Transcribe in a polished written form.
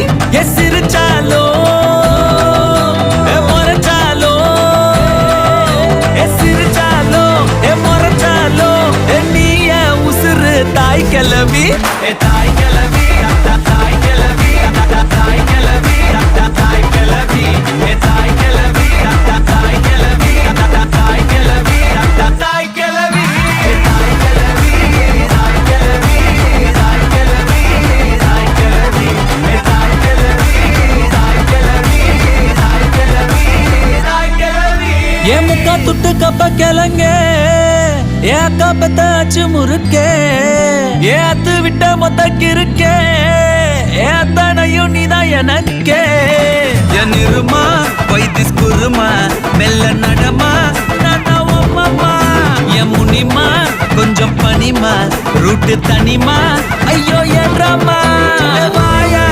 கிளவி சிரிச்சாலோ முறைச்சாலோ சிரிச்சாலோ முறைச்சாலோ நீய உசுறு தாய் கிளவி தாய் கிளவி தாய் கிளவி தாய் கிளவி தாய் கிளவி தாய் கிளவி தாய் கிளவி தாய் கிளவி தாய் கிளவி ஏ முக்கா துட்டு கப்ப கிளங்க ஏ அக்கா பத்தாச்சு முறுக்கே ஏ அத்து விட்ட மொத்தக்கு இருக்கே ஏ அத்தனையும் நீதான் எனக்கே என் இருமா வைத்திஸ் குருமா மெல்ல நடமா நாமா என் முனிமா கொஞ்சம் பனிமா ரூட்டு தனிமா ஐயோ என்றமா வாயா